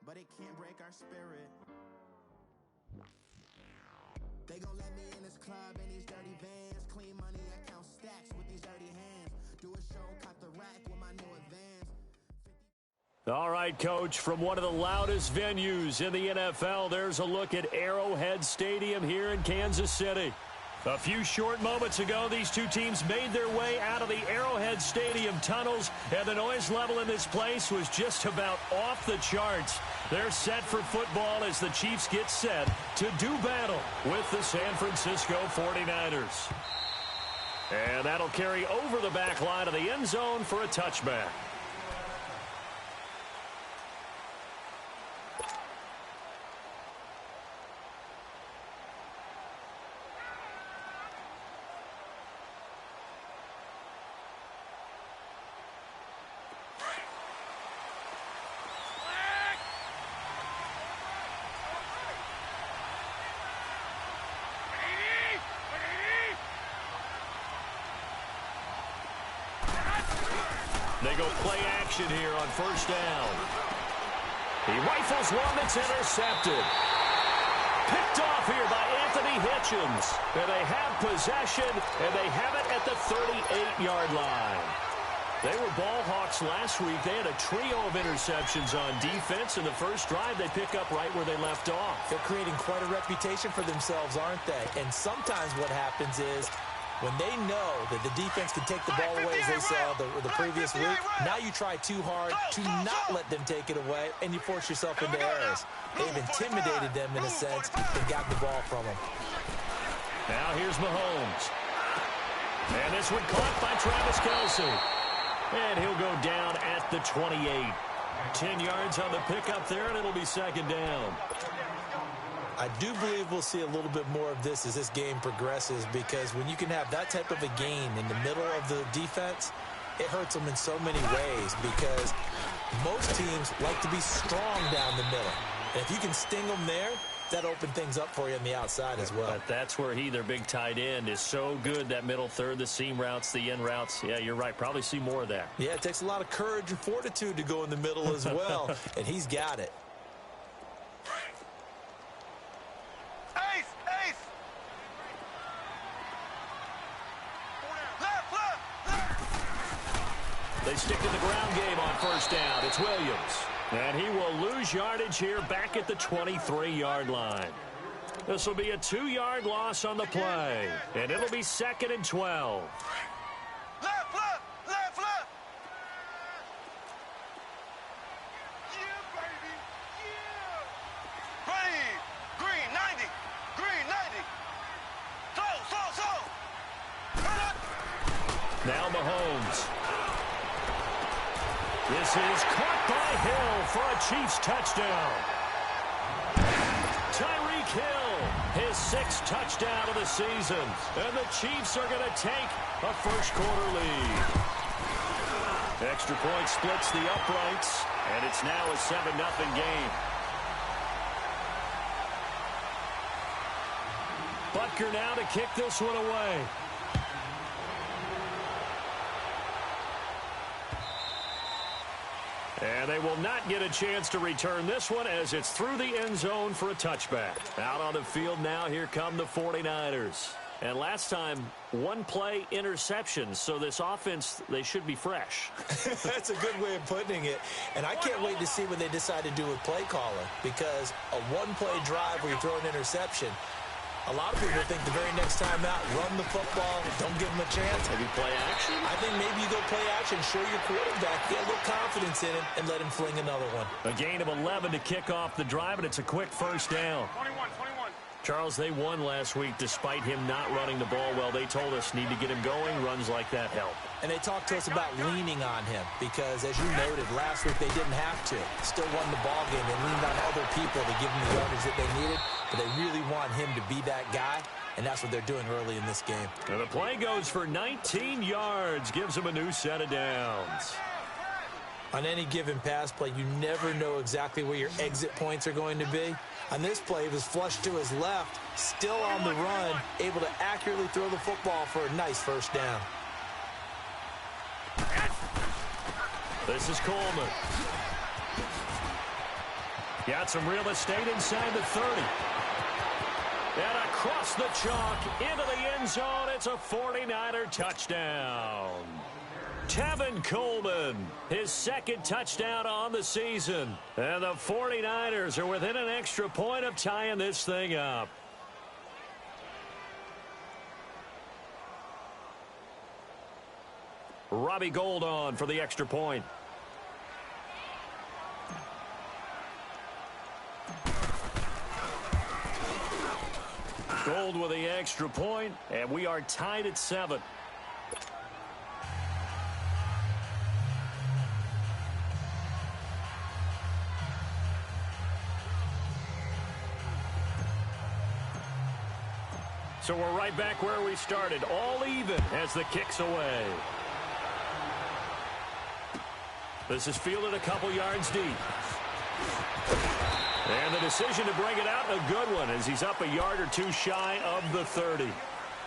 but it can't break our spirit. They gon' let me in this club in these dirty vans. Clean money, I count stacks with these dirty hands. Do a show, cop the rack with my new advance. All right, Coach, from one of the loudest venues in the NFL, there's a look at Arrowhead Stadium here in Kansas City. A few short moments ago, these two teams made their way out of the Arrowhead Stadium tunnels, and the noise level in this place was just about off the charts. They're set for football as the Chiefs get set to do battle with the San Francisco 49ers. And that'll carry over the back line of the end zone for a touchback. They go play action here on first down. He rifles one that's intercepted. Picked off here by Anthony Hitchens. And they have possession, and they have it at the 38-yard line. They were ball hawks last week. They had a trio of interceptions on defense. In the first drive, they pick up right where they left off. They're creating quite a reputation for themselves, aren't they? And sometimes what happens is, when they know that the defense can take the ball away, as they saw the previous week, now you try too hard to not let them take it away, and you force yourself into errors. They've intimidated them in a sense and gotten the ball from them. Now here's Mahomes. And this one caught by Travis Kelce. And he'll go down at the 28. 10 yards on the pickup there, and it'll be second down. I do believe we'll see a little bit more of this as this game progresses, because when you can have that type of a gain in the middle of the defense, it hurts them in so many ways, because most teams like to be strong down the middle. And if you can sting them there, that opens things up for you on the outside as well. But that's where their big tight end, is so good, that middle third, the seam routes, the end routes. Yeah, you're right. Probably see more of that. Yeah, it takes a lot of courage and fortitude to go in the middle as well, and he's got it. They stick to the ground game on first down. It's Williams. And he will lose yardage here back at the 23-yard line. This will be a 2-yard loss on the play. And it'll be 2nd and 12. Left. Yeah, baby. Yeah. Ready. Green 90. Slow. Now Mahomes. This is caught by Hill for a Chiefs touchdown. Tyreek Hill, his 6th touchdown of the season. And the Chiefs are going to take a first-quarter lead. Extra point splits the uprights, and it's now a 7-0 game. Butker now to kick this one away. And they will not get a chance to return this one, as it's through the end zone for a touchback. Out on the field now, here come the 49ers. And last time, one play interceptions, so this offense, they should be fresh. That's a good way of putting it. And I can't wait to see what they decide to do with play calling, because a one-play drive where you throw an interception, a lot of people think the very next time out, run the football, don't give them a chance. Maybe play action? I think maybe you go play action, show your quarterback, get a little confidence in him, and let him fling another one. A gain of 11 to kick off the drive, and it's a quick first down. 21. Charles, they won last week despite him not running the ball well. They told us need to get him going. Runs like that help. And they talked to us about leaning on him because, as you noted, last week they didn't have to. Still won the ball game. They leaned on other people to give them the yardage that they needed, but they really want him to be that guy, and that's what they're doing early in this game. And the play goes for 19 yards, gives him a new set of downs. On any given pass play, you never know exactly where your exit points are going to be. On this play, he was flushed to his left, still on the run, able to accurately throw the football for a nice first down. This is Coleman. Got some real estate inside the 30. And across the chalk into the end zone. It's a 49er touchdown. Tevin Coleman, his second touchdown on the season. And the 49ers are within an extra point of tying this thing up. Robbie Gould on for the extra point. Gould with the extra point, and we are tied at 7. So we're right back where we started, all even as the kick's away. This is fielded a couple yards deep. And the decision to bring it out, a good one, as he's up a yard or two shy of the 30.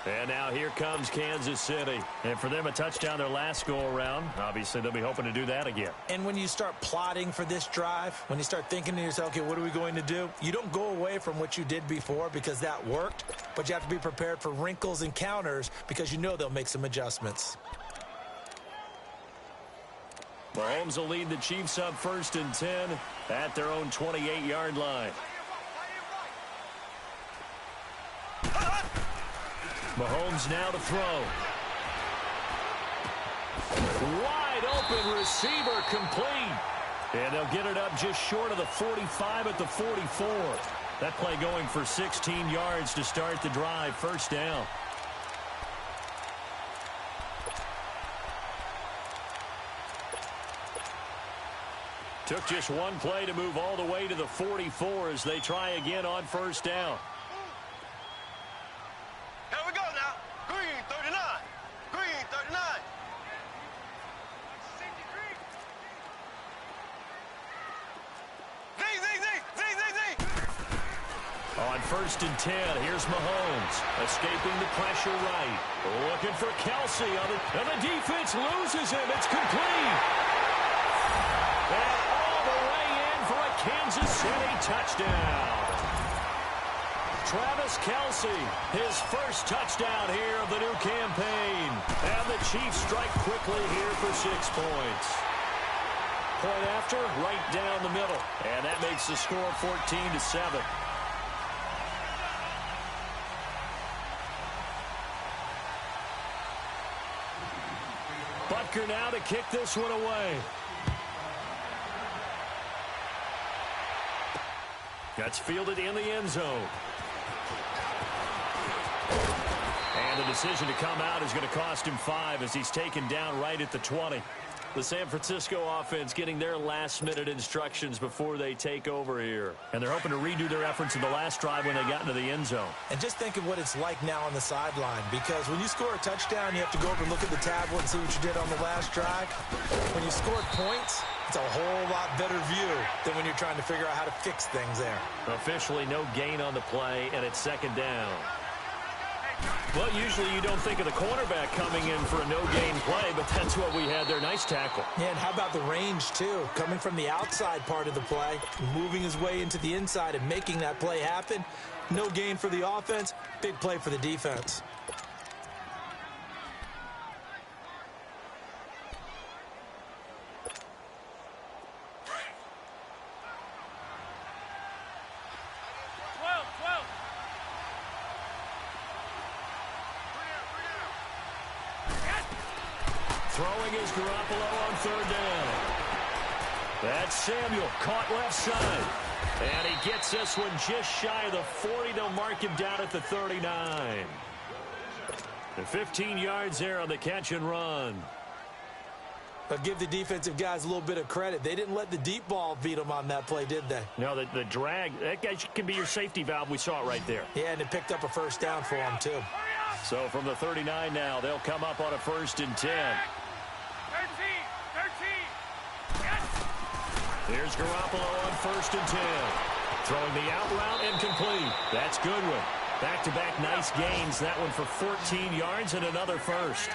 And now here comes Kansas City. And for them, a touchdown their last go-around. Obviously, they'll be hoping to do that again. And when you start plotting for this drive, when you start thinking to yourself, okay, what are we going to do? You don't go away from what you did before because that worked, but you have to be prepared for wrinkles and counters because you know they'll make some adjustments. Mahomes will lead the Chiefs up 1st and 10 at their own 28-yard line. Mahomes now to throw. Wide open receiver complete. And they'll get it up just short of the 45 at the 44. That play going for 16 yards to start the drive. 1st down. Took just one play to move all the way to the 44 as they try again on 1st down. Here we go now. Green 39. Green 39. On 1st and 10, here's Mahomes, escaping the pressure right. Looking for Kelsey, and the defense loses him. It's complete. And all the way in for a Kansas City touchdown. Travis Kelsey, his first touchdown here of the new campaign. And the Chiefs strike quickly here for 6 points. Point after, right down the middle. And that makes the score 14-7. Butker now to kick this one away. That's fielded in the end zone. And the decision to come out is going to cost him 5 as he's taken down right at the 20. The San Francisco offense getting their last-minute instructions before they take over here. And they're hoping to redo their efforts in the last drive when they got into the end zone. And just think of what it's like now on the sideline, because when you score a touchdown, you have to go over and look at the tablet and see what you did on the last drive. When you scored points, it's a whole lot better view than when you're trying to figure out how to fix things there. Officially no gain on the play, and it's 2nd down. Well, usually you don't think of the cornerback coming in for a no-gain play, but that's what we had there. Nice tackle. Yeah, and how about the range, too? Coming from the outside part of the play, moving his way into the inside and making that play happen. No gain for the offense, big play for the defense. Throwing is Garoppolo on 3rd down. That's Samuel, caught left side. And he gets this one just shy of the 40. They'll mark him down at the 39. And 15 yards there on the catch and run. But give the defensive guys a little bit of credit. They didn't let the deep ball beat them on that play, did they? No, the drag, that guy can be your safety valve. We saw it right there. Yeah, and it picked up a 1st down for them, too. So from the 39 now, they'll come up on a 1st and 10. 13. Yes. Here's Garoppolo on 1st and 10. Throwing the out route and complete. That's Goodwin. Back-to-back nice gains. That one for 14 yards and another 1st.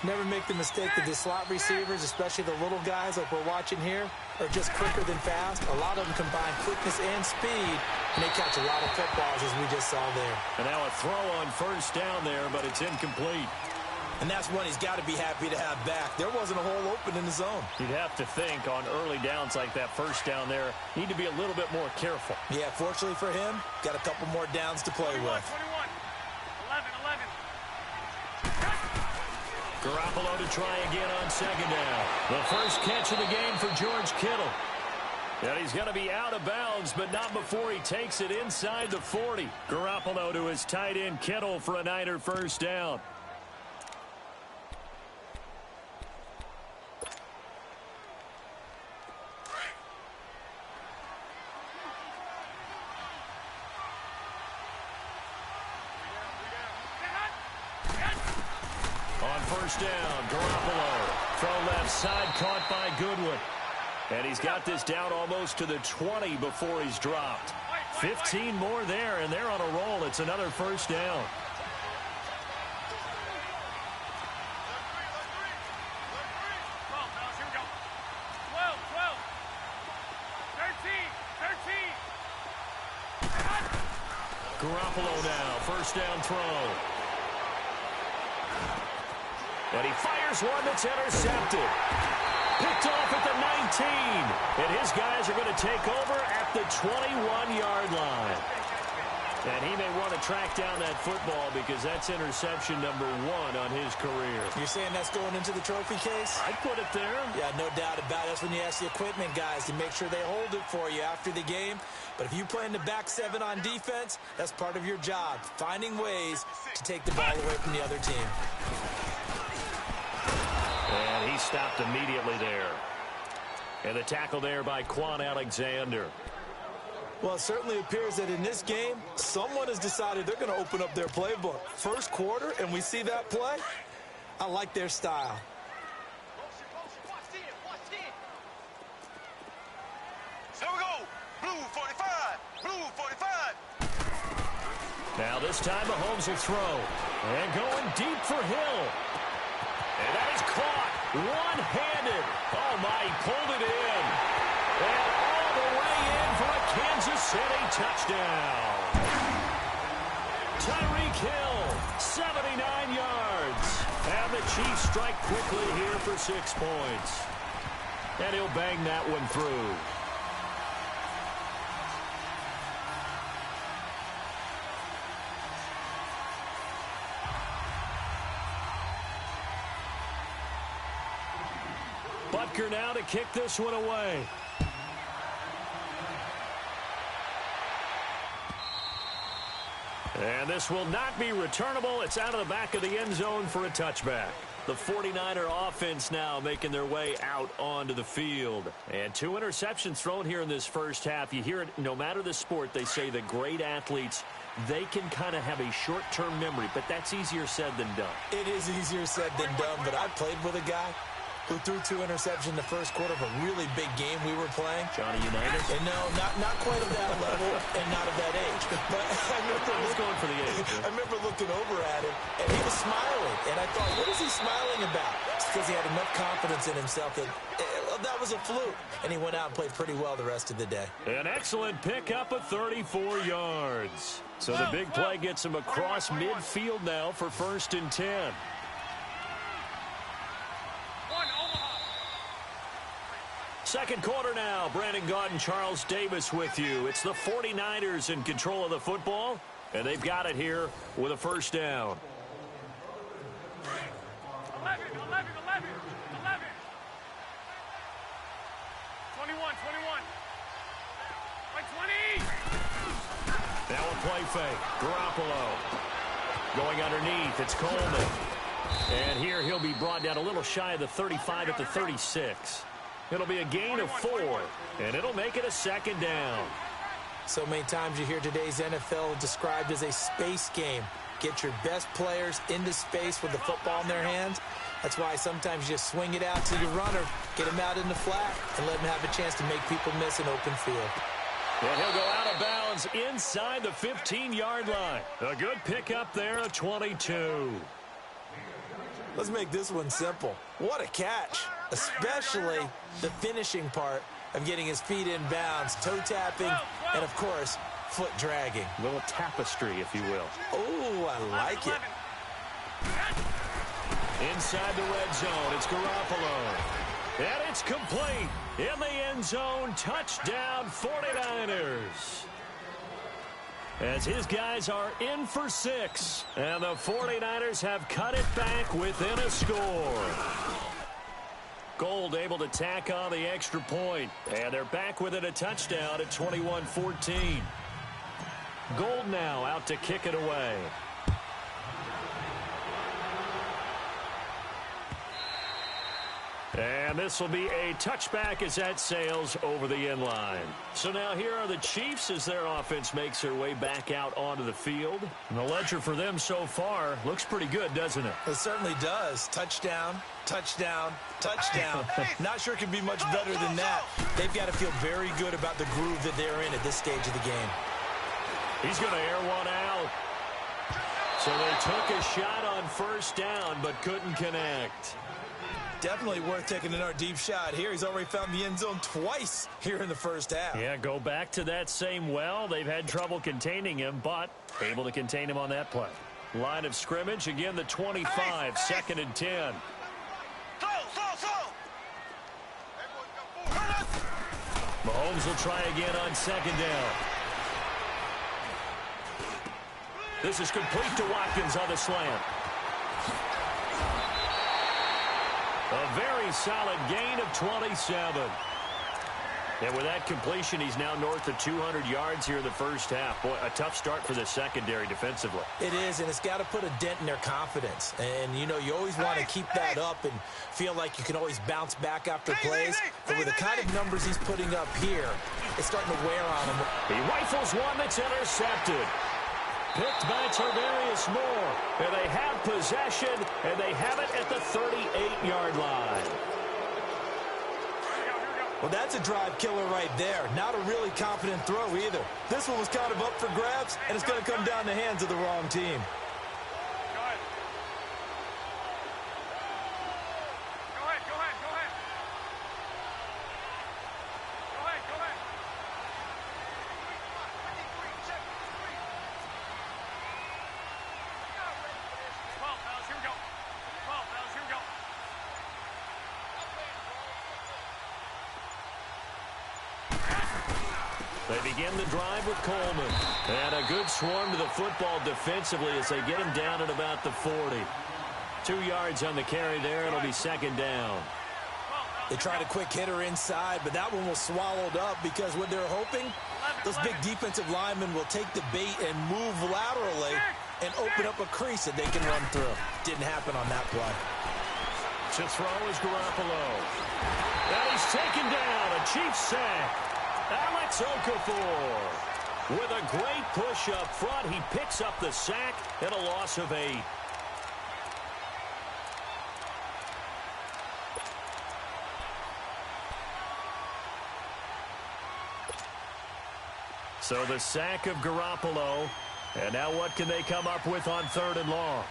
Never make the mistake that the slot receivers, especially the little guys like we're watching here, are just quicker than fast. A lot of them combine quickness and speed, and they catch a lot of footballs, as we just saw there. And now a throw on first down there, but it's incomplete. And that's one he's got to be happy to have back. There wasn't a hole open in the zone. You'd have to think on early downs like that first down there, need to be a little bit more careful. Yeah, fortunately for him, got a couple more downs to play 21, with. 21. 11. Garoppolo to try again on second down. The first catch of the game for George Kittle. And he's going to be out of bounds, but not before he takes it inside the 40. Garoppolo to his tight end Kittle for a Niner first down. First down, Garoppolo. Throw left side, caught by Goodwin. And he's got this down almost to the 20 before he's dropped. 15 more there, and they're on a roll. It's another first down. Garoppolo now, first down throw. And he fires one that's intercepted. Picked off at the 19. And his guys are going to take over at the 21-yard line. And he may want to track down that football because that's interception number 1 on his career. You're saying that's going into the trophy case? I'd put it there. Yeah, no doubt about it. That's when you ask the equipment guys to make sure they hold it for you after the game. But if you play in the back 7 on defense, that's part of your job, finding ways to take the ball away from the other team. And he stopped immediately there. And the tackle there by Quan Alexander. Well, it certainly appears that in this game, someone has decided they're going to open up their playbook. First quarter, and we see that play. I like their style. Here we go. Blue 45. Blue 45. Now this time Mahomes will throw. And going deep for Hill. And that is caught one-handed. Oh, my, he pulled it in. And all the way in for a Kansas City touchdown. Tyreek Hill, 79 yards. And the Chiefs strike quickly here for 6 points. And he'll bang that one through. Butker now to kick this one away. And this will not be returnable. It's out of the back of the end zone for a touchback. The 49er offense now making their way out onto the field. And 2 interceptions thrown here in this first half. You hear it, no matter the sport, they say that great athletes, they can kind of have a short-term memory, but that's easier said than done. It is easier said than done, but I played with a guy who threw 2 interceptions in the first quarter of a really big game we were playing. Johnny Unitas? And no, not quite of that level and not of that age. But I was going for the age. I remember looking over at him, and he was smiling. And I thought, what is he smiling about? It's because he had enough confidence in himself that that was a fluke. And he went out and played pretty well the rest of the day. An excellent pickup of 34 yards. So the big play gets him across midfield now for 1st and 10. Second quarter now. Brandon Gaudin, Charles Davis with you. It's the 49ers in control of the football, and they've got it here with a first down. 11. 21. By 20. Now a play fake. Garoppolo going underneath. It's Coleman. And here he'll be brought down a little shy of the 35 at the 36. It'll be a gain of 4, and it'll make it a second down. So many times you hear today's NFL described as a space game. Get your best players into space with the football in their hands. That's why sometimes you just swing it out to your runner, get him out in the flat, and let him have a chance to make people miss an open field. And he'll go out of bounds inside the 15-yard line. A good pickup there, a 22. Let's make this one simple. What a catch, especially the finishing part of getting his feet in bounds, toe tapping, and of course, foot dragging. A little tapestry, if you will. Oh, I like it. Inside the red zone, it's Garoppolo. And it's complete. In the end zone, touchdown 49ers. As his guys are in for 6. And the 49ers have cut it back within a score. Gold able to tack on the extra point. And they're back within a touchdown at 21-14. Gold now out to kick it away. And this will be a touchback as that sails over the end line. So now here are the Chiefs as their offense makes their way back out onto the field. And the ledger for them so far looks pretty good, doesn't it? It certainly does. Touchdown, touchdown, touchdown. Not sure it can be much better than that. They've got to feel very good about the groove that they're in at this stage of the game. He's going to air one out. So they took a shot on first down but couldn't connect. Definitely worth taking another deep shot here. He's already found the end zone twice here in the first half. Yeah, go back to that same well. They've had trouble containing him, but able to contain him on that play. Line of scrimmage, again, the 25, second and 10. Mahomes will try again on second down. This is complete to Watkins on the slant. A very solid gain of 27. And with that completion, he's now north of 200 yards here in the first half. Boy, a tough start for the secondary defensively. It is, and it's got to put a dent in their confidence. And, you know, you always want to keep that up and feel like you can always bounce back after plays. But with the kind of numbers he's putting up here, it's starting to wear on him. He rifles one that's intercepted. Picked by Tarvarius Moore. And they have possession, and they have it at the 38-yard line. Well, that's a drive killer right there. Not a really confident throw either. This one was kind of up for grabs, and it's going to come down the hands of the wrong team. They begin the drive with Coleman. And a good swarm to the football defensively as they get him down at about the 40. 2 yards on the carry there. It'll be second down. They tried a quick hitter inside, but that one was swallowed up because what they're hoping, those big defensive linemen will take the bait and move laterally and open up a crease that they can run through. Didn't happen on that play. To throw is Garoppolo. And he's taken down. A Chiefs sack. Alex Okafor. With a great push up front, he picks up the sack and a loss of 8. So the sack of Garoppolo. And now what can they come up with on 3rd and long?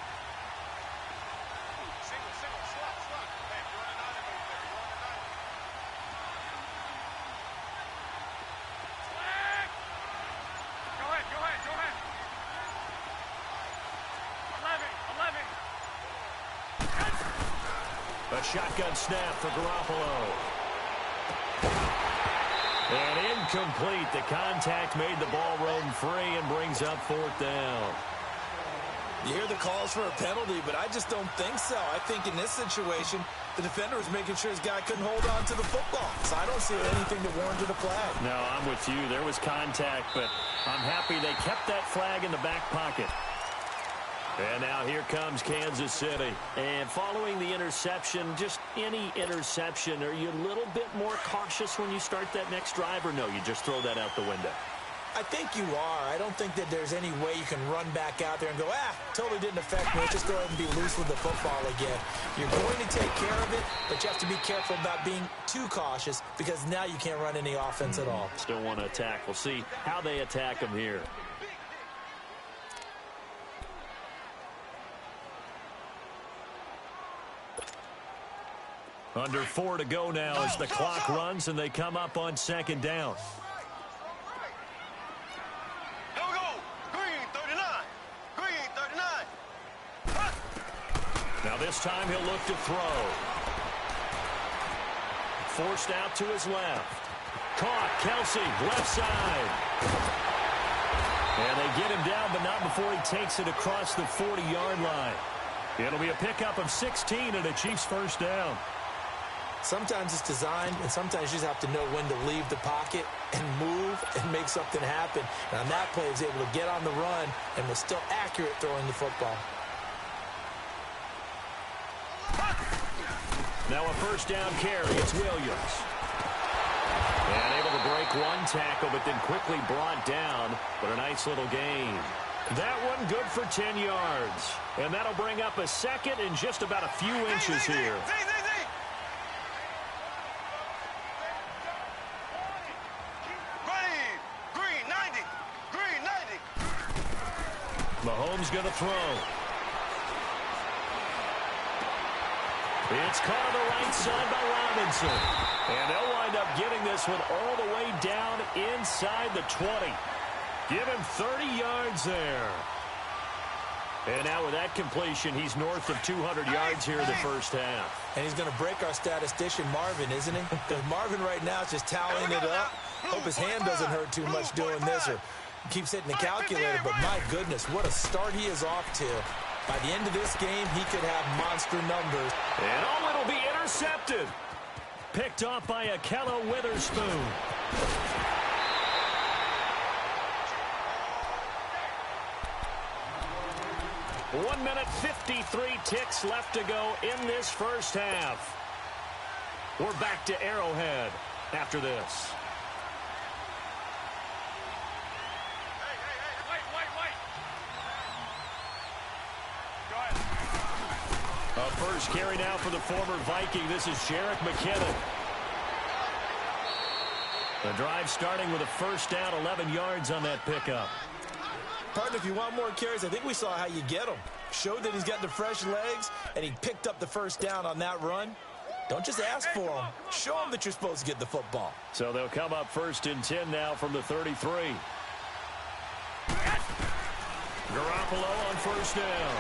A shotgun snap for Garoppolo. And incomplete. The contact made the ball roam free and brings up 4th down. You hear the calls for a penalty, but I just don't think so. I think in this situation, the defender was making sure his guy couldn't hold on to the football. So I don't see anything that warranted a flag. No, I'm with you. There was contact, but I'm happy they kept that flag in the back pocket. And now here comes Kansas City. And following the interception, just any interception, are you a little bit more cautious when you start that next drive, or no, you just throw that out the window? I think you are. I don't think that there's any way you can run back out there and go, totally didn't affect me. Just go ahead and be loose with the football again. You're going to take care of it, but you have to be careful about being too cautious because now you can't run any offense at all. Still want to attack. We'll see how they attack them here. Under 4 to go now as the clock runs and they come up on second down. Here we go. Green 39. Green 39. Now this time he'll look to throw. Forced out to his left. Caught. Kelsey, left side. And they get him down, but not before he takes it across the 40-yard line. It'll be a pickup of 16 and a Chiefs first down. Sometimes it's designed, and sometimes you just have to know when to leave the pocket and move and make something happen. And on that play, he was able to get on the run and was still accurate throwing the football. Now a first down carry. It's Williams. And able to break one tackle, but then quickly brought down. But a nice little gain. That one good for 10 yards. And that'll bring up a second and just about a few inches here. Green 90. Green 90. Mahomes going to throw. It's caught on the right side by Robinson. And they'll wind up getting this one all the way down inside the 20. Give him 30 yards there. And now with that completion, he's north of 200 yards here in the first half. And he's going to break our statistician Marvin, isn't he? Because Marvin right now is just tallying it up. Hope his hand doesn't hurt too much doing this or keeps hitting the calculator. But my goodness, what a start he is off to. By the end of this game, he could have monster numbers. And oh, it'll be intercepted. Picked off by Akello Witherspoon. 1 minute 53 ticks left to go in this first half. We're back to Arrowhead after this. A first carry now for the former Viking. This is Jerick McKinnon. The drive starting with a first down, 11 yards on that pickup. Partner, if you want more carries, I think we saw how you get them. Showed that he's got the fresh legs, and he picked up the first down on that run. Don't just ask for them. Show them that you're supposed to get the football. So they'll come up first and 10 now from the 33. Garoppolo on first down.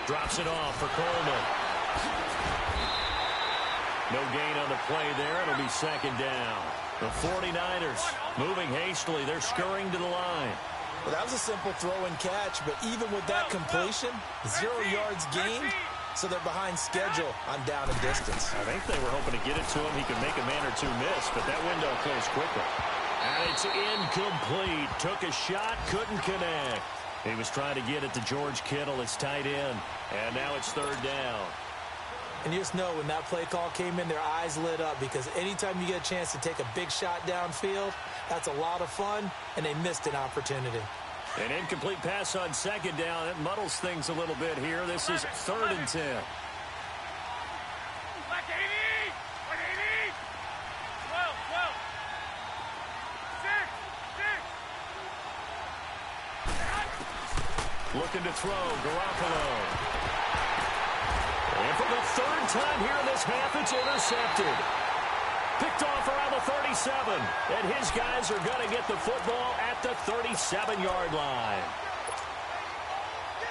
Drops it off for Coleman. No gain on the play there. It'll be second down. The 49ers moving hastily. They're scurrying to the line. Well, that was a simple throw and catch, but even with that completion, 0 yards gained, so they're behind schedule on down and distance. I think they were hoping to get it to him. He could make a man or two miss, but that window closed quickly. And it's incomplete. Took a shot, couldn't connect. He was trying to get it to George Kittle, his tight end. And now it's third down. And you just know when that play call came in, their eyes lit up because anytime you get a chance to take a big shot downfield, that's a lot of fun, and they missed an opportunity. An incomplete pass on second down. It muddles things a little bit here. This is third and 10. Looking to throw, Garoppolo. And for the third time here in this half, it's intercepted. Picked off around the 37. And his guys are going to get the football at the 37-yard line.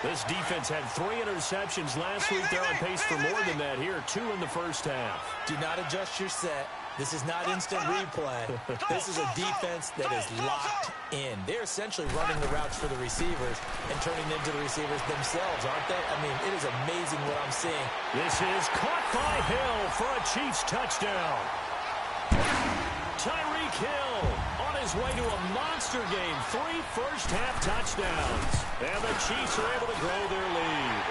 This defense had 3 interceptions last week. They're on pace for more than that here. 2 in the first half. Do not adjust your set. This is not instant replay. This is a defense that is locked in. They're essentially running the routes for the receivers and turning them to the receivers themselves, aren't they? I mean, it is amazing what I'm seeing. This is caught by Hill for a Chiefs touchdown. Tyreek Hill on his way to a monster game. 3 first-half touchdowns. And the Chiefs are able to grow their lead.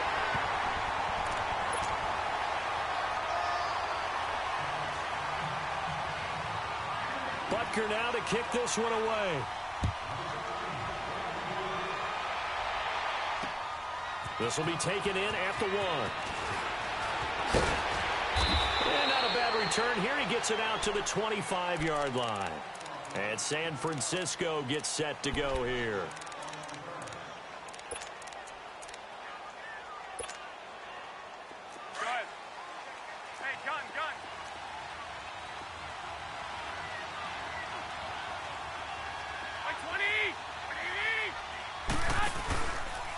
Butker now to kick this one away. This will be taken in at the 1. And not a bad return here. He gets it out to the 25-yard line. And San Francisco gets set to go here.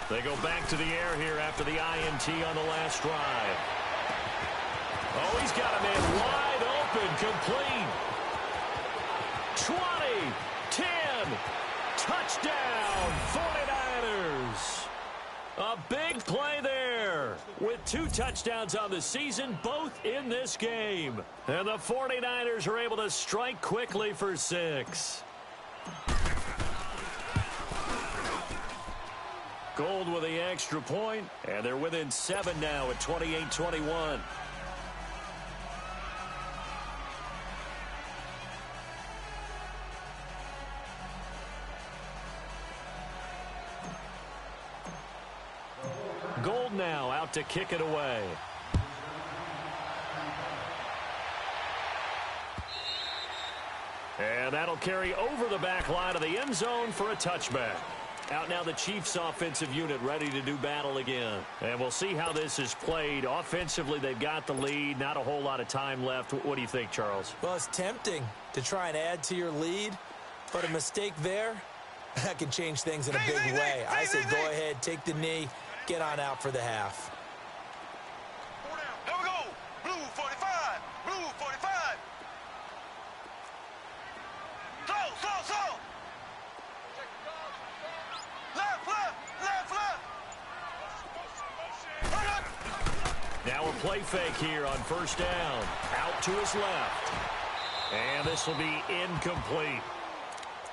They go back to the air here after the INT on the last drive. Oh, he's got a man wide open, complete. 20, 10, touchdown, 49ers. A big play there with 2 touchdowns on the season, both in this game. And the 49ers are able to strike quickly for 6. Gold with the extra point, and they're within 7 now at 28-21. Gold now out to kick it away. And that'll carry over the back line of the end zone for a touchback. Out now the Chiefs offensive unit ready to do battle again. And we'll see how this is played. Offensively, they've got the lead. Not a whole lot of time left. What do you think, Charles? Well, it's tempting to try and add to your lead, but a mistake there, that can change things in a big way. I say go ahead, take the knee, get on out for the half. Here we go. Blue 45. Blue 45. Slow. Left. Now a play fake here on first down. Out to his left. And this will be incomplete.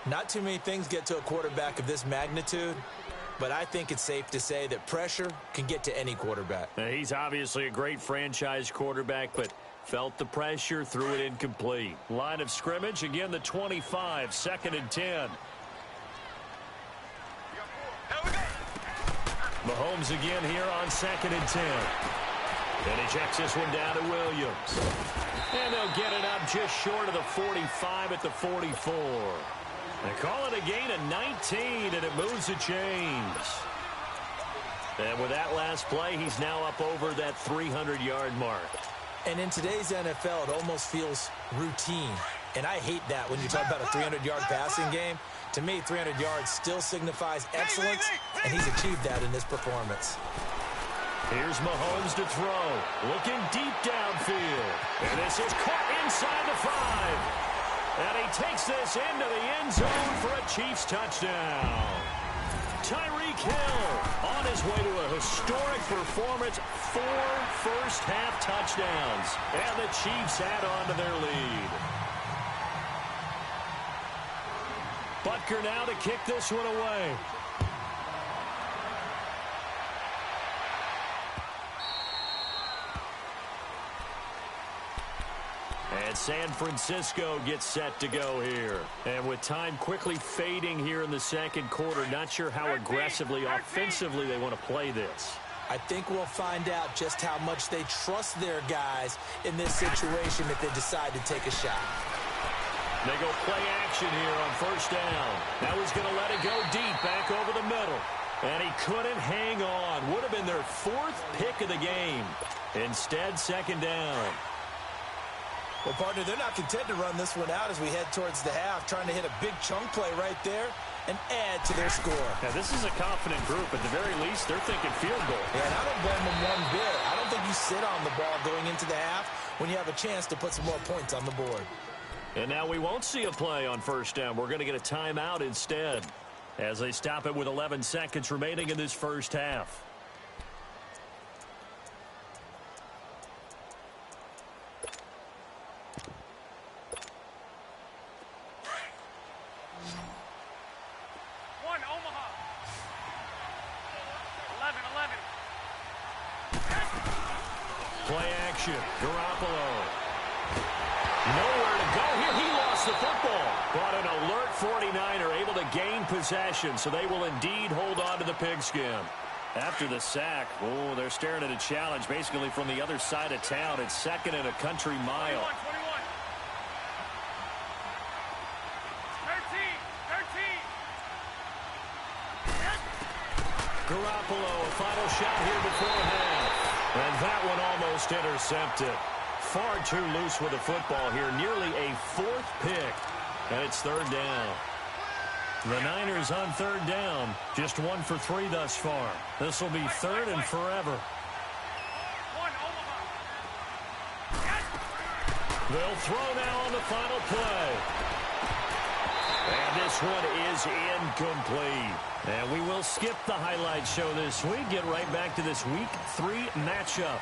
Not too many things get to a quarterback of this magnitude, but I think it's safe to say that pressure can get to any quarterback. Now, he's obviously a great franchise quarterback, but felt the pressure, threw it incomplete. Line of scrimmage, again the 25, 2nd and 10. Mahomes again here on 2nd and 10. And he checks this one down to Williams. And they'll get it up just short of the 45 at the 44. They call it a gain of 19, and it moves the chains. And with that last play, he's now up over that 300-yard mark. And in today's NFL, it almost feels routine. And I hate that when you talk about a 300-yard passing game. To me, 300 yards still signifies excellence, and he's achieved that in this performance. Here's Mahomes to throw. Looking deep downfield. And this is caught inside the 5. And he takes this into the end zone for a Chiefs touchdown. Tyreek Hill on his way to a historic performance. 4 first-half touchdowns. And the Chiefs add on to their lead. Butker now to kick this one away. And San Francisco gets set to go here. And with time quickly fading here in the second quarter, not sure how aggressively, offensively they want to play this. I think we'll find out just how much they trust their guys in this situation if they decide to take a shot. They go play action here on first down. Now he's going to let it go deep back over the middle. And he couldn't hang on. Would have been their 4th pick of the game. Instead, 2nd down. Well, partner, they're not content to run this one out as we head towards the half, trying to hit a big chunk play right there and add to their score. Now, this is a confident group. At the very least, they're thinking field goal. Yeah, and I don't blame them one bit. I don't think you sit on the ball going into the half when you have a chance to put some more points on the board. And now we won't see a play on first down. We're going to get a timeout instead as they stop it with 11 seconds remaining in this first half. Play action. Garoppolo. Nowhere to go here. He lost the football. But an alert 49er able to gain possession, so they will indeed hold on to the pigskin. After the sack, oh, they're staring at a challenge basically from the other side of town. It's 2nd and a country mile. 13. Garoppolo, a final shot here before half. And that one almost intercepted. Far too loose with the football here. Nearly a 4th pick. And it's 3rd down. The Niners on third down. Just 1 for 3 thus far. This will be third and forever. They'll throw now on the final play. And this one is incomplete. And we will skip the highlight show this week. Get right back to this Week 3 matchup.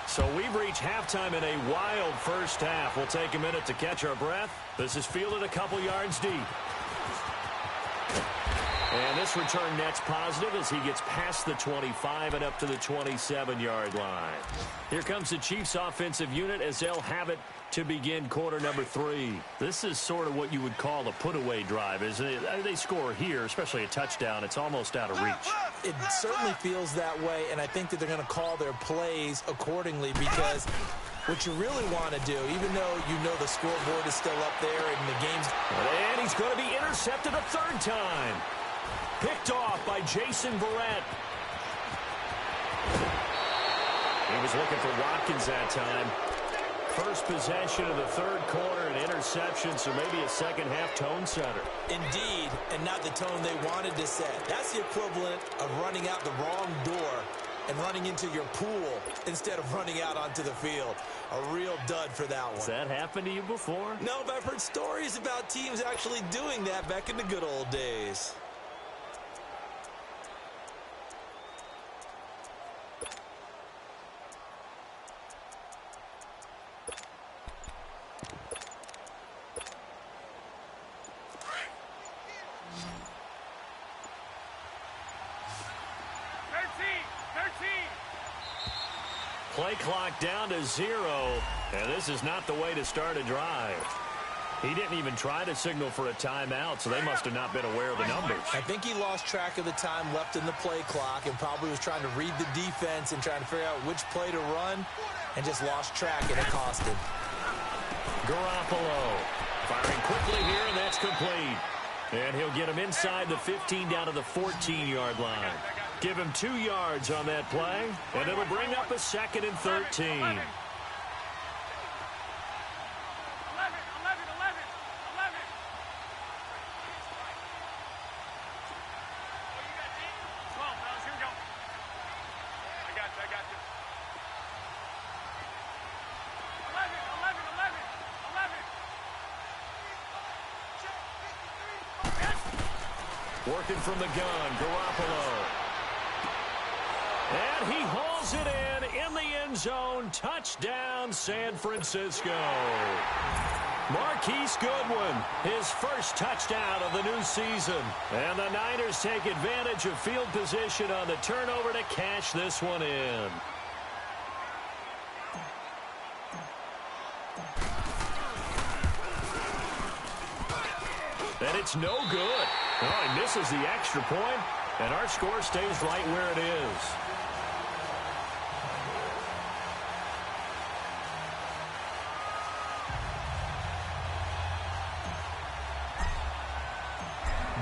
So we've reached halftime in a wild first half. We'll take a minute to catch our breath. This is fielded a couple yards deep. And this return net's positive as he gets past the 25 and up to the 27-yard line. Here comes the Chiefs offensive unit as they'll have it to begin quarter number 3. This is sort of what you would call a put-away drive, isn't it? They score here, especially a touchdown. It's almost out of reach. It certainly feels that way, and I think that they're going to call their plays accordingly because what you really want to do, even though you know the scoreboard is still up there and the game's... And he's going to be intercepted a third time. Picked off by Jason Verrett. He was looking for Watkins that time. First possession of the third quarter, an interception, so maybe a second-half tone setter. Indeed, and not the tone they wanted to set. That's the equivalent of running out the wrong door and running into your pool instead of running out onto the field. A real dud for that one. Has that happened to you before? No, but I've heard stories about teams actually doing that back in the good old days. Play clock down to 0, and this is not the way to start a drive. He didn't even try to signal for a timeout, so they must have not been aware of the numbers. I think he lost track of the time left in the play clock and probably was trying to read the defense and trying to figure out which play to run and just lost track, and it cost him. Garoppolo firing quickly here, and that's complete. And he'll get him inside the 15 down to the 14-yard line. Give him 2 yards on that play, and it'll bring up a 2nd and 13. Working from the gun, Garoppolo. And he hauls it in the end zone. Touchdown, San Francisco. Marquise Goodwin, his first touchdown of the new season. And the Niners take advantage of field position on the turnover to cash this one in. And it's no good. Oh, he misses the extra point, and our score stays right where it is.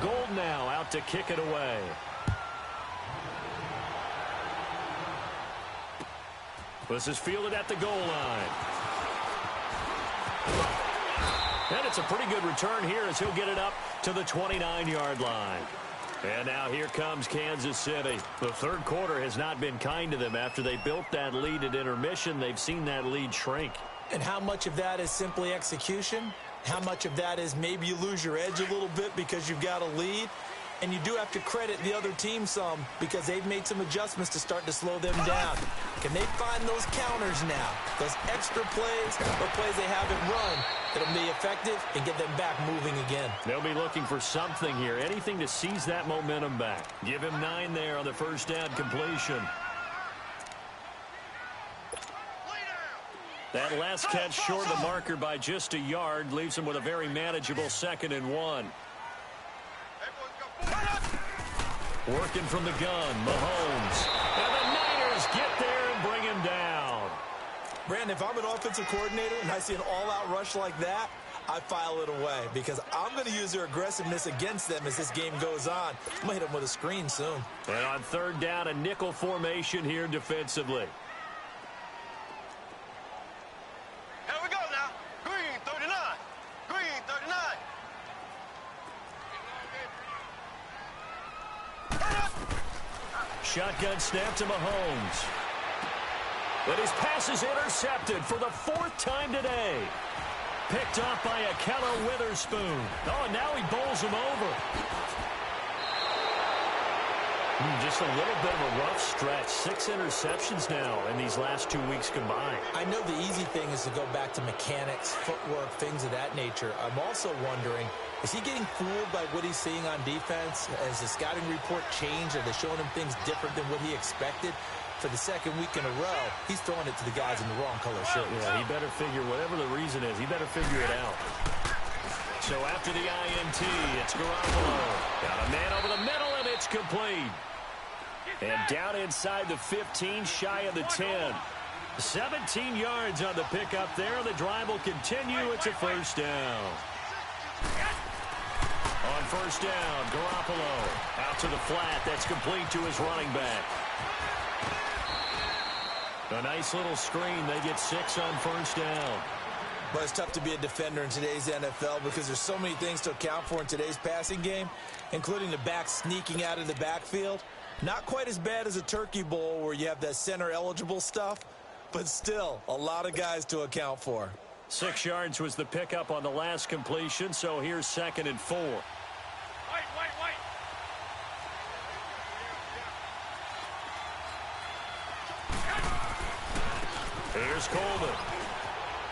Gold now out to kick it away. This is fielded at the goal line. And it's a pretty good return here as he'll get it up to the 29-yard line. And now here comes Kansas City. The third quarter has not been kind to them. After they built that lead at intermission, they've seen that lead shrink. And how much of that is simply execution? How much of that is maybe you lose your edge a little bit because you've got a lead? And you do have to credit the other team some because they've made some adjustments to start to slow them down. Can they find those counters now? Those extra plays or plays they haven't run that'll be effective and get them back moving again. They'll be looking for something here, anything to seize that momentum back. Give him 9 there on the first down completion. That last catch short of the marker by just a yard leaves him with a very manageable 2nd and 1. Working from the gun, Mahomes. And the Niners get there and bring him down. Brandon, if I'm an offensive coordinator and I see an all-out rush like that, I file it away because I'm going to use their aggressiveness against them as this game goes on. I'm going to hit them with a screen soon. And on third down, a nickel formation here defensively. Here we go now. Green 39. Green 39. Shotgun snap to Mahomes. And his pass is intercepted for the 4th time today. Picked off by Akello Witherspoon. Oh, and now he bowls him over. Just a little bit of a rough stretch. 6 interceptions now in these last 2 weeks combined. I know the easy thing is to go back to mechanics, footwork, things of that nature. I'm also wondering, is he getting fooled by what he's seeing on defense? Has the scouting report changed? Are they showing him things different than what he expected? For the 2nd week in a row, he's throwing it to the guys in the wrong color shirts. Yeah, he better figure, whatever the reason is, he better figure it out. So after the INT, it's Garoppolo. Got a man over the middle, and it's complete. And down inside the 15, shy of the 10. 17 yards on the pickup there. The drive will continue. It's a first down. On first down, Garoppolo out to the flat. That's complete to his running back. A nice little screen. They get 6 on first down. But it's tough to be a defender in today's NFL because there's so many things to account for in today's passing game, including the back sneaking out of the backfield. Not quite as bad as a turkey bowl where you have that center-eligible stuff, but still a lot of guys to account for. 6 yards was the pickup on the last completion, so here's 2nd and 4. Wait. Here's Coleman.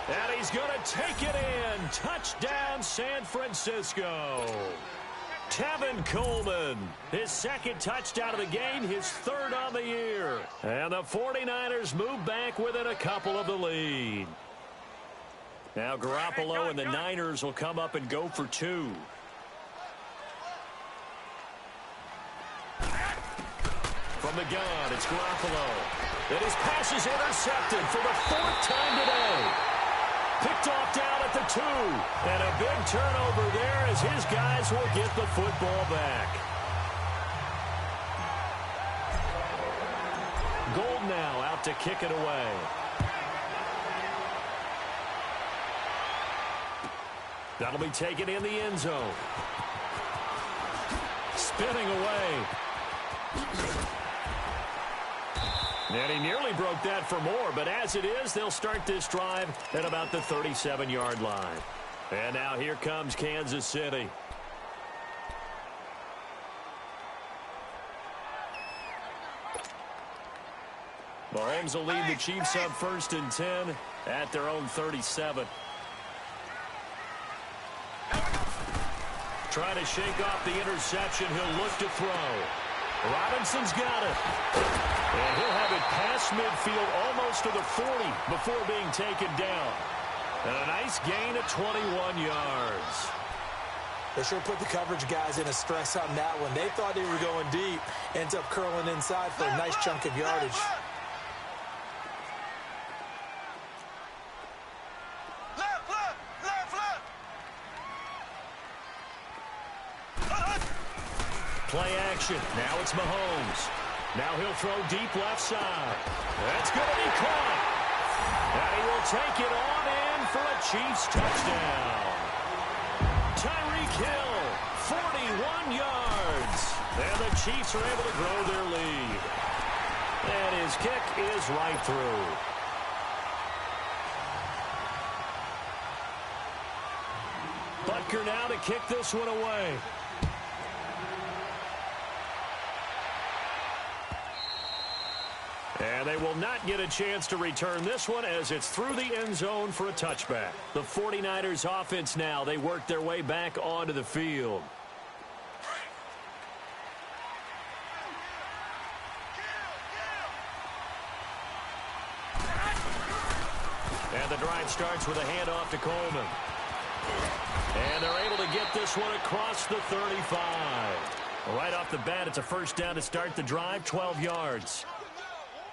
And he's going to take it in. Touchdown, San Francisco. Tevin Coleman, his 2nd touchdown of the game, his 3rd on the year. And the 49ers move back within a couple of the lead. Now Garoppolo and the Niners will come up and go for 2. From the gun, it's Garoppolo. And his pass is intercepted for the 4th time today. Picked off down at the 2. And a big turnover there as his guys will get the football back. Gold now out to kick it away. That'll be taken in the end zone. Spinning away. And he nearly broke that for more, but as it is, they'll start this drive at about the 37-yard line. And now here comes Kansas City. Mahomes will lead the Chiefs up 1st and 10 at their own 37. Trying to shake off the interception. He'll look to throw. Robinson's got it. And he'll have it past midfield almost to the 40 before being taken down. And a nice gain of 21 yards. They sure put the coverage guys in a stress on that one. They thought they were going deep. Ends up curling inside for a nice chunk of yardage. Play action. Now it's Mahomes. Now he'll throw deep left side. That's going to be caught. And he will take it on in for a Chiefs touchdown. Tyreek Hill, 41 yards. And the Chiefs are able to grow their lead. And his kick is right through. Butker now to kick this one away. And they will not get a chance to return this one as it's through the end zone for a touchback. The 49ers offense now, they work their way back onto the field. And the drive starts with a handoff to Coleman. And they're able to get this one across the 35. Right off the bat, it's a first down to start the drive, 12 yards.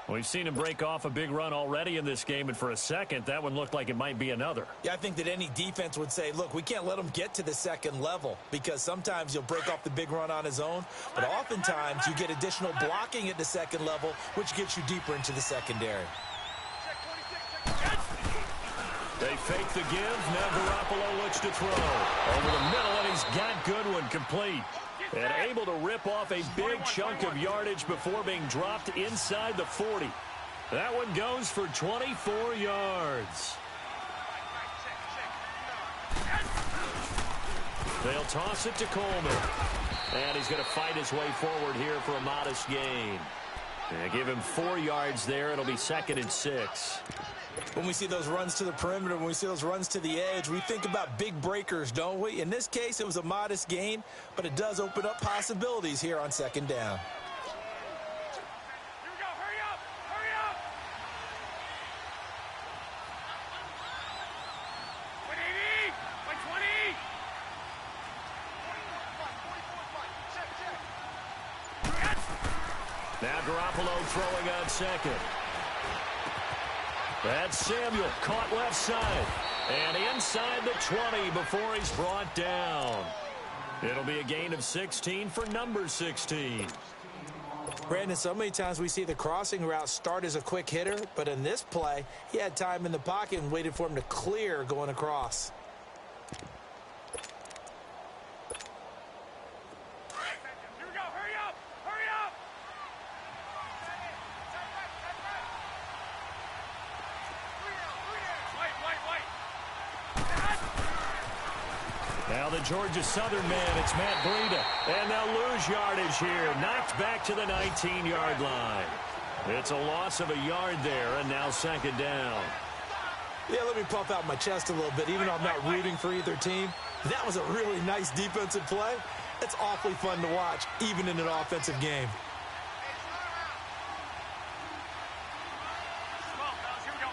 We've seen him break off a big run already in this game, and for a second, that one looked like it might be another. Yeah, I think that any defense would say, look, we can't let him get to the 2nd level because sometimes he'll break off the big run on his own, but oftentimes you get additional blocking at the 2nd level, which gets you deeper into the secondary. They fake the give. Now Garoppolo looks to throw. Over the middle, and he's got Goodwin complete. And able to rip off a big chunk of yardage before being dropped inside the 40. That one goes for 24 yards. They'll toss it to Coleman. And he's going to fight his way forward here for a modest gain. And give him 4 yards there. It'll be 2nd and 6. When we see those runs to the perimeter, when we see those runs to the edge, we think about big breakers, don't we? In this case, it was a modest gain, but it does open up possibilities here on 2nd down. Here we go. Hurry up. Hurry up. 180. 120. 44. Check, check. Now Garoppolo throwing on 2nd. That's Samuel, caught left side. And inside the 20 before he's brought down. It'll be a gain of 16 for number 16. Brandon, so many times we see the crossing route start as a quick hitter, but in this play, he had time in the pocket and waited for him to clear going across. Here we go. Hurry up. Hurry up. Now the Georgia Southern man, it's Matt Breida. And they'll lose yardage here. Knocked back to the 19-yard line. It's a loss of a yard there, and now 2nd down. Yeah, let me puff out my chest a little bit, even though I'm not rooting for either team. That was a really nice defensive play. It's awfully fun to watch, even in an offensive game. Come on, fellas. Here we go.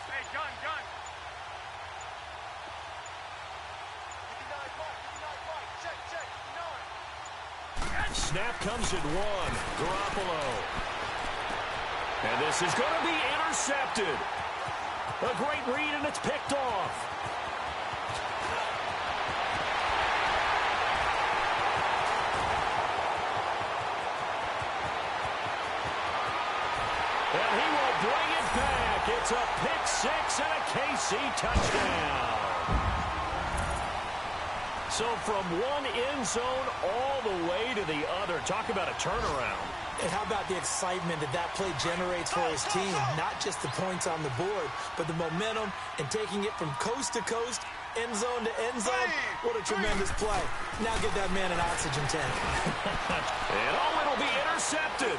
Hey, gun. 59 fight. Check. 9. Snap comes at 1. Garoppolo. And this is going to be intercepted. A great read, and it's picked off. And he will bring it back. It's a pick 6 and a KC touchdown. So from one end zone all the way to the other. Talk about a turnaround. And how about the excitement that play generates for his team? Not just the points on the board, but the momentum and taking it from coast to coast, end zone to end zone. What a tremendous play. Now give that man an oxygen tank. And it'll be intercepted.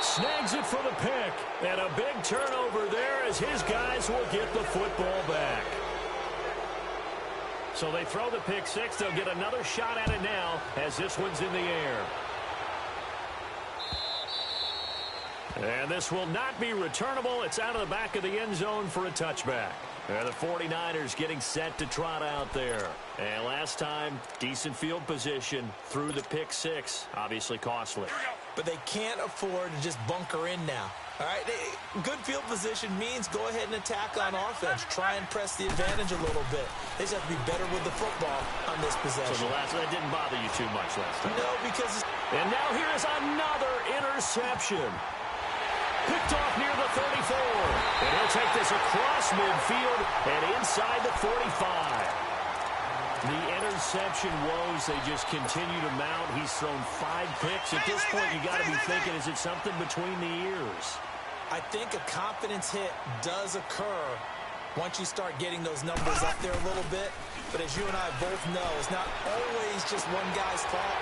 Snags it for the pick. And a big turnover there as his guys will get the football back. So they throw the pick 6. They'll get another shot at it now as this one's in the air. And this will not be returnable. It's out of the back of the end zone for a touchback. And the 49ers getting set to trot out there. And last time, decent field position through the pick 6. Obviously costly. But they can't afford to just bunker in now. All right, good field position means go ahead and attack on offense. Try and press the advantage a little bit. They just have to be better with the football on this possession. So that didn't bother you too much last time. No, because... And now here's another interception. Picked off near the 34. And he'll take this across midfield and inside the 45. The interception woes, they just continue to mount. He's thrown 5 picks. At this point, you got to be thinking, is it something between the ears? I think a confidence hit does occur once you start getting those numbers up there a little bit. But as you and I both know, it's not always just one guy's fault.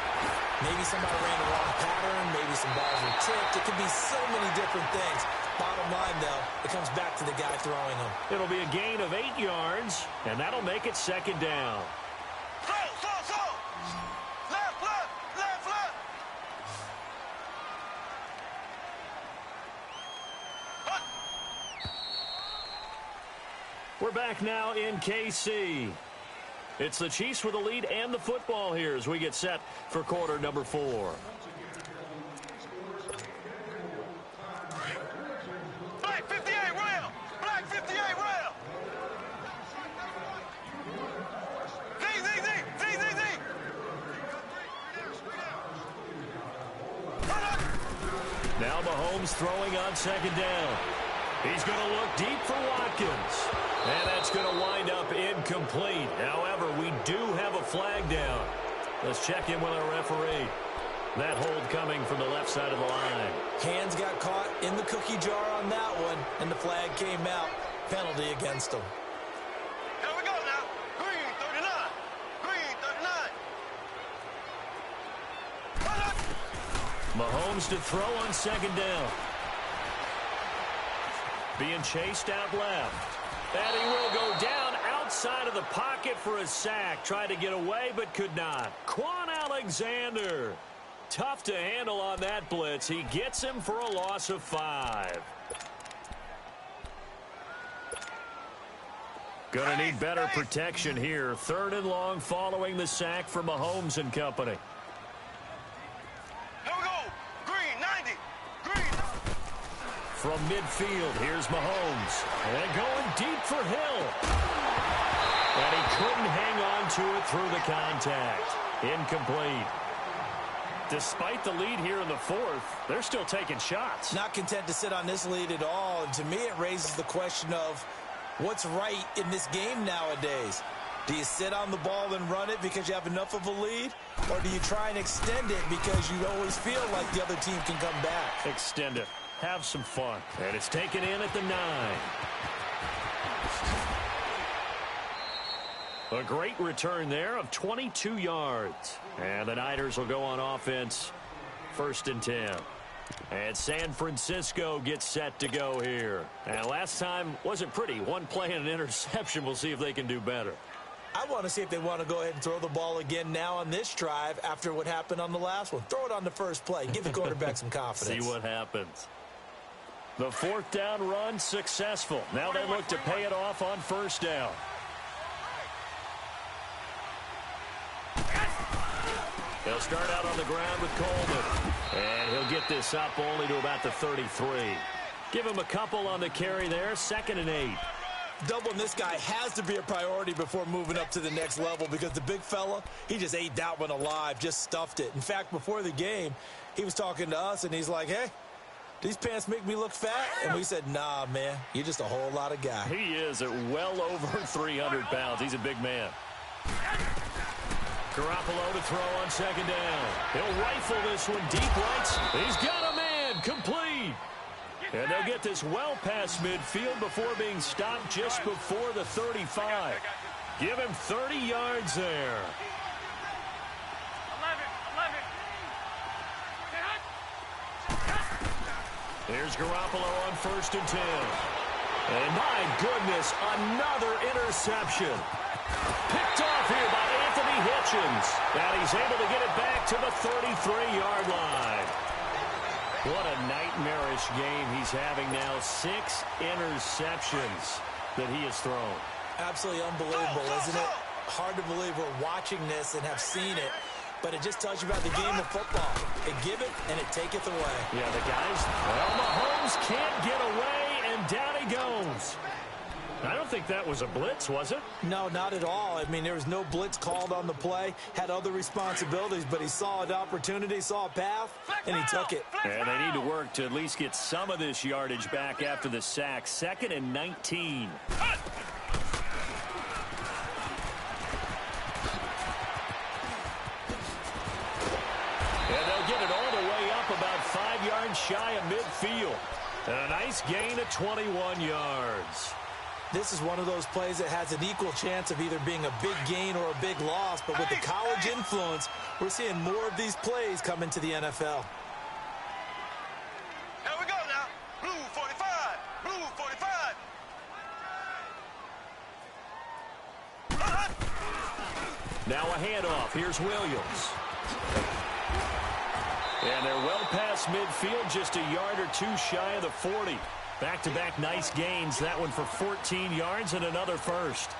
Maybe somebody ran the wrong pattern. Maybe some balls were tipped. It could be so many different things. Bottom line, though, it comes back to the guy throwing them. It'll be a gain of 8 yards, and that'll make it 2nd down. We're back now in KC. It's the Chiefs with the lead and the football here as we get set for quarter number 4. Black 58 rail! Black 58 rail! Z! Now Mahomes throwing on second down. He's going to look deep for Watkins. And that's going to wind up incomplete. However, we do have a flag down. Let's check in with our referee. That hold coming from the left side of the line. Hands got caught in the cookie jar on that one, and the flag came out. Penalty against him. Here we go now. Green 39. Green 39. Mahomes to throw on second down. Being chased out left. And he will go down outside of the pocket for a sack. Tried to get away, but could not. Quan Alexander. Tough to handle on that blitz. He gets him for a loss of 5. Gonna need better protection here. 3rd and long following the sack for Mahomes and company. Here we go. Green 90. Green. From midfield, here's Mahomes. And going deep for Hill. And he couldn't hang on to it through the contact. Incomplete. Despite the lead here in the 4th, they're still taking shots. Not content to sit on this lead at all. And to me, it raises the question of what's right in this game nowadays. Do you sit on the ball and run it because you have enough of a lead? Or do you try and extend it because you always feel like the other team can come back? Extend it. Have some fun. And it's taken in at the 9. A great return there of 22 yards. And the Niners will go on offense. 1st and 10. And San Francisco gets set to go here. And last time wasn't pretty. One play and an interception. We'll see if they can do better. I want to see if they want to go ahead and throw the ball again now on this drive after what happened on the last one. Throw it on the first play. Give the quarterback some confidence. See what happens. The 4th down run successful. Now they look to pay it off on 1st down. They'll start out on the ground with Coleman. And he'll get this up only to about the 33. Give him a couple on the carry there. 2nd and 8. Doubling this guy has to be a priority before moving up to the next level because the big fella, he just ate that one alive, just stuffed it. In fact, before the game, he was talking to us, and he's like, hey, these pants make me look fat? And we said, nah, man, you're just a whole lot of guy. He is at well over 300 pounds. He's a big man. Garoppolo to throw on 2nd down. He'll rifle this one deep right. He's got a man. Complete. And they'll get this well past midfield before being stopped just before the 35. Give him 30 yards there. 11. Here's Garoppolo on 1st and 10. And my goodness, another interception. Picked off here by Anthony Hitchens. And he's able to get it back to the 33-yard line. What a nightmarish game he's having now. 6 interceptions that he has thrown. Absolutely unbelievable, isn't it? Hard to believe we're watching this and have seen it. But it just tells you about the game of football. It give it and it taketh away. Yeah, the guys, well, Mahomes can't get away, and down he goes. I don't think that was a blitz, was it? No, not at all. I mean, there was no blitz called on the play. Had other responsibilities, but he saw an opportunity, saw a path, and he took it. And they need to work to at least get some of this yardage back after the sack. 2nd and 19. And they'll get it all the way up about 5 yards shy of midfield. And a nice gain of 21 yards. This is one of those plays that has an equal chance of either being a big gain or a big loss, but with the college influence, we're seeing more of these plays come into the NFL. Here we go now. Blue 45. Blue 45. Now a handoff. Here's Williams. And they're well past midfield, just a yard or two shy of the 40. Back-to-back nice gains. That one for 14 yards and another first.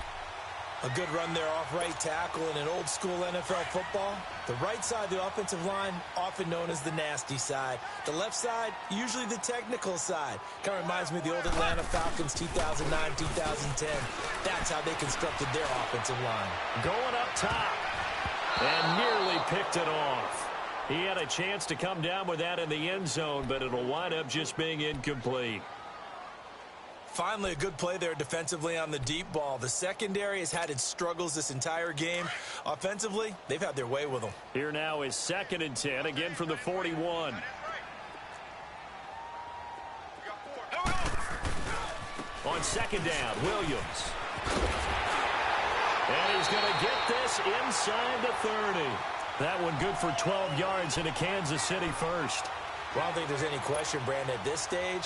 A good run there off right tackle in an old-school NFL football. The right side of the offensive line, often known as the nasty side. The left side, usually the technical side. Kind of reminds me of the old Atlanta Falcons 2009-2010. That's how they constructed their offensive line. Going up top. And nearly picked it off. He had a chance to come down with that in the end zone, but it'll wind up just being incomplete. Finally, a good play there defensively on the deep ball. The secondary has had its struggles this entire game. Offensively, they've had their way with them. Here now is 2nd and 10, again from the 41. On 2nd down, Williams. And he's going to get this inside the 30. That one good for 12 yards into Kansas City first. Well, I don't think there's any question, Brandon, at this stage.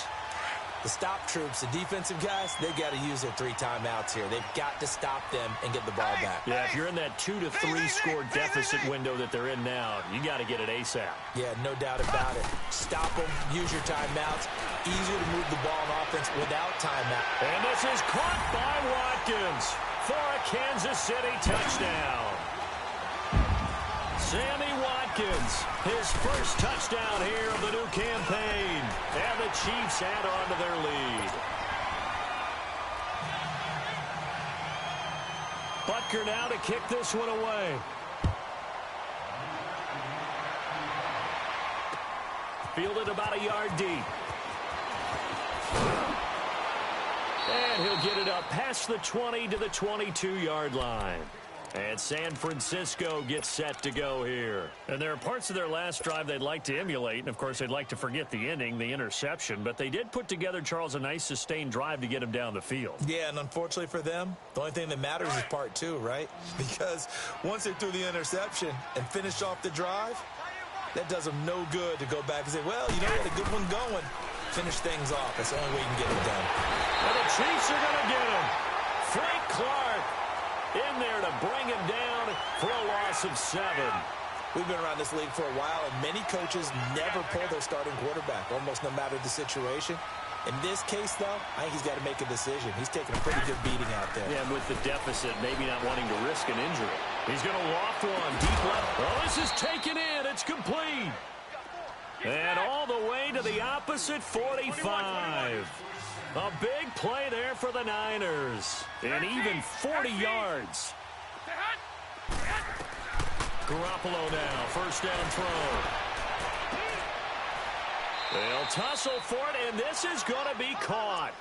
The stop troops, the defensive guys, they've got to use their 3 timeouts here. They've got to stop them and get the ball back. Yeah, if you're in that 2 to 3 score deficit window that they're in now, you got to get it ASAP. Yeah, no doubt about it. Stop them, use your timeouts. Easier to move the ball on offense without timeout. And this is caught by Watkins for a Kansas City touchdown. Sammy Watkins, his first touchdown here of the new campaign. And the Chiefs add on to their lead. Butker now to kick this one away. Fielded about a yard deep. And he'll get it up past the 20 to the 22-yard line. And San Francisco gets set to go here. And there are parts of their last drive they'd like to emulate. And, of course, they'd like to forget the inning, the interception. But they did put together, Charles, a nice sustained drive to get him down the field. Yeah, and unfortunately for them, the only thing that matters is part 2, right? Because once they threw the interception and finished off the drive, that does them no good to go back and say, well, you know, we had a good one going. Finish things off. That's the only way you can get it done. And the Chiefs are going to get him. Frank Clark in there to bring him down for a loss of 7. We've been around this league for a while, and many coaches never pull their starting quarterback, almost no matter the situation. In this case, though, I think he's got to make a decision. He's taking a pretty good beating out there. Yeah, with the deficit, maybe not wanting to risk an injury. He's going to loft one deep left. Oh, this is taken in. It's complete. And all the way to the opposite 45. A big play there for the Niners. And even 40 yards. Garoppolo now, first down throw. They'll tussle for it, and this is going to be caught.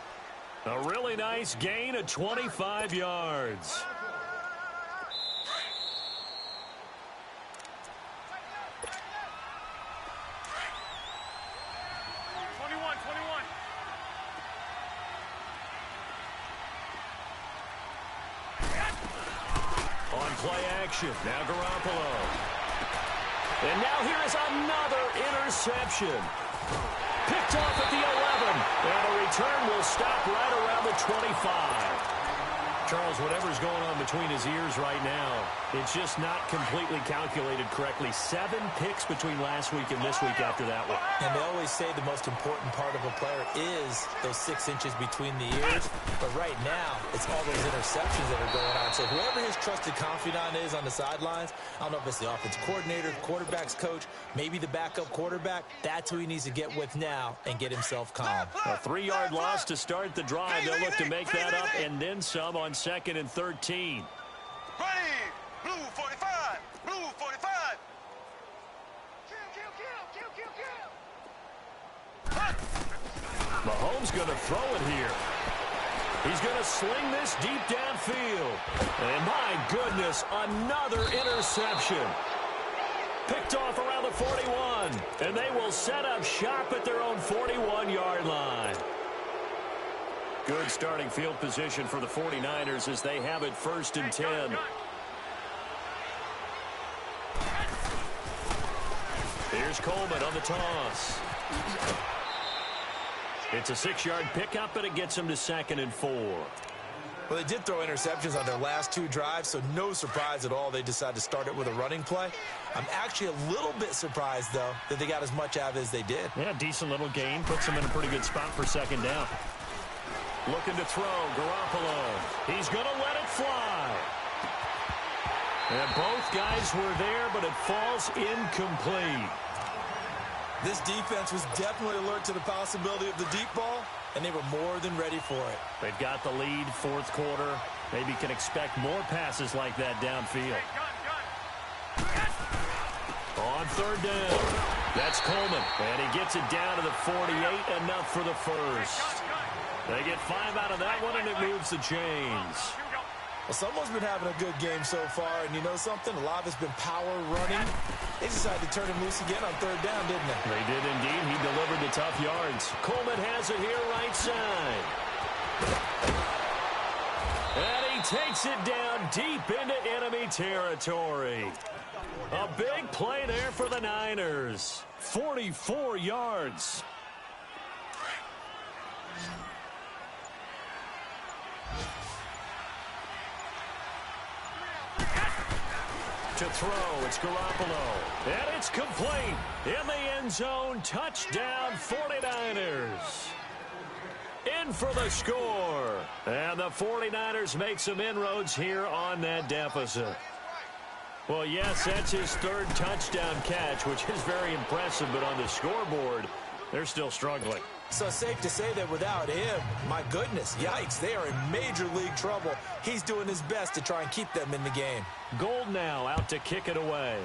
A really nice gain of 25 yards. Play action. Now Garoppolo. And now here is another interception. Picked off at the 11. And a return will stop right around the 25. Charles, whatever's going on between his ears right now, it's just not completely calculated correctly. 7 picks between last week and this week after that one. And they always say the most important part of a player is those 6 inches between the ears. But right now, it's all those interceptions that are going on. So whoever his trusted confidant is on the sidelines, I don't know if it's the offensive coordinator, the quarterback's coach, maybe the backup quarterback, that's who he needs to get with now and get himself calm. A 3-yard loss to start the drive. They'll look to make that up and then some on 2nd and 13. Ready, blue 45, blue 45. Mahomes going to throw it here. He's going to sling this deep downfield. And my goodness, another interception. Picked off around the 41. And they will set up shop at their own 41-yard line. Good starting field position for the 49ers as they have it 1st and 10. Here's Coleman on the toss. It's a 6-yard pickup, and it gets him to 2nd and 4. Well, they did throw interceptions on their last 2 drives, so no surprise at all they decided to start it with a running play. I'm actually a little bit surprised, though, that they got as much out of it as they did. Yeah, decent little gain. Puts them in a pretty good spot for 2nd down. Looking to throw, Garoppolo. He's going to let it fly. And both guys were there, but it falls incomplete. This defense was definitely alert to the possibility of the deep ball, and they were more than ready for it. They've got the lead, 4th quarter. Maybe can expect more passes like that downfield. on third down. That's Coleman, and he gets it down to the 48, enough for the first. They get 5 out of that one, and it moves the chains. Well, someone's been having a good game so far, and you know something? A lot of it's been power running. They decided to turn him loose again on third down, didn't they? They did indeed. He delivered the tough yards. Coleman has it here right side. And he takes it down deep into enemy territory. A big play there for the Niners. 44 yards. To throw, it's Garoppolo. And it's complete. In the end zone, touchdown 49ers. In for the score. And the 49ers make some inroads here on that deficit. Well, yes, that's his third touchdown catch, which is very impressive, but on the scoreboard, they're still struggling. So it's safe to say that without him, my goodness, yikes, they are in major league trouble. He's doing his best to try and keep them in the game. Gold now out to kick it away.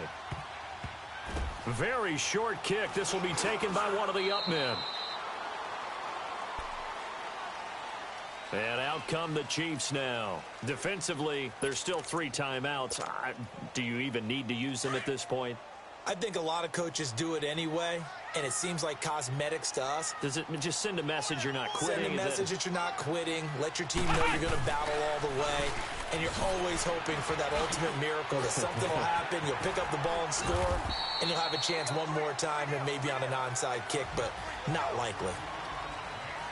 Very short kick. This will be taken by one of the up men. And out come the Chiefs now. Defensively, there's still 3 timeouts. Do you even need to use them at this point? I think a lot of coaches do it anyway, and it seems like cosmetics to us. Does it just send a message you're not quitting? Send a message that you're not quitting. Let your team know you're going to battle all the way. And you're always hoping for that ultimate miracle that something will happen. You'll pick up the ball and score, and you'll have a chance one more time and maybe on an onside kick, but not likely.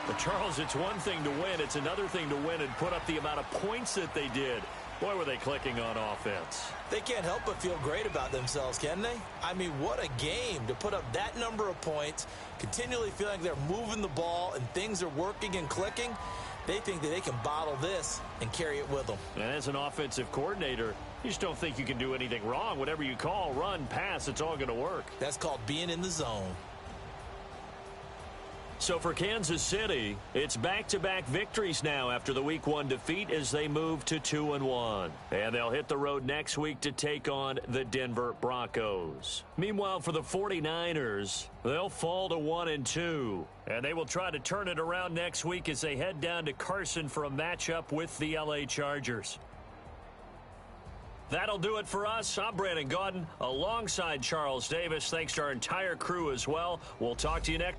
But Charles, it's one thing to win. It's another thing to win and put up the amount of points that they did. Boy, were they clicking on offense. They can't help but feel great about themselves, can they? I mean, what a game to put up that number of points, continually feeling like they're moving the ball and things are working and clicking. They think that they can bottle this and carry it with them. And as an offensive coordinator, you just don't think you can do anything wrong. Whatever you call, run, pass, it's all going to work. That's called being in the zone. So for Kansas City, it's back-to-back victories now after the Week 1 defeat as they move to 2-1. And they'll hit the road next week to take on the Denver Broncos. Meanwhile, for the 49ers, they'll fall to 1-2. And they will try to turn it around next week as they head down to Carson for a matchup with the LA Chargers. That'll do it for us. I'm Brandon Gaudin alongside Charles Davis. Thanks to our entire crew as well. We'll talk to you next.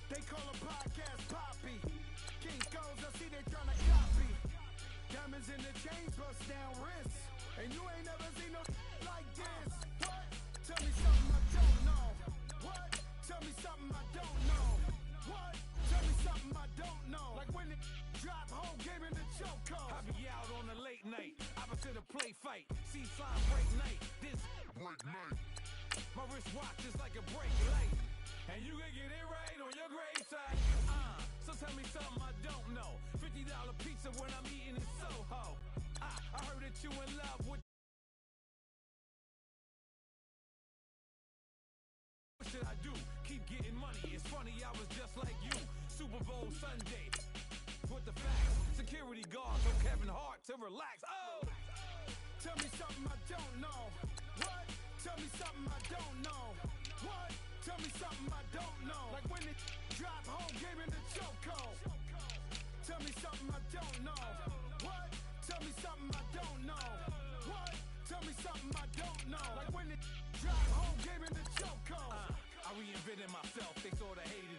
They call a podcast Poppy. King goes, I see they tryna copy. Diamonds in the chains, bust down wrists. And you ain't never seen no like this. What? Tell me something I don't know. What? Tell me something I don't know. What? Tell me something I don't know. Like when it drop home, game in the chokehold. I be out on a late night, opposite a play fight. See sign break night, this break night. My wristwatch is like a brake light. And you can get it right on your graveside. So tell me something I don't know. $50 pizza when I'm eating in Soho. I heard that you in love with. What should I do? Keep getting money. It's funny, I was just like you. Super Bowl Sunday. With the facts. Security guard told Kevin Hart to relax. Oh! Tell me something I don't know. What? Tell me something I don't know. What? Tell me something I don't know. Like when it drop home, game in the chokehold. Tell me something I don't know. What? Tell me something I don't know. What? Tell me something I don't know. Like when it drop home, game in the chokehold. I reinvented myself. They saw the haters.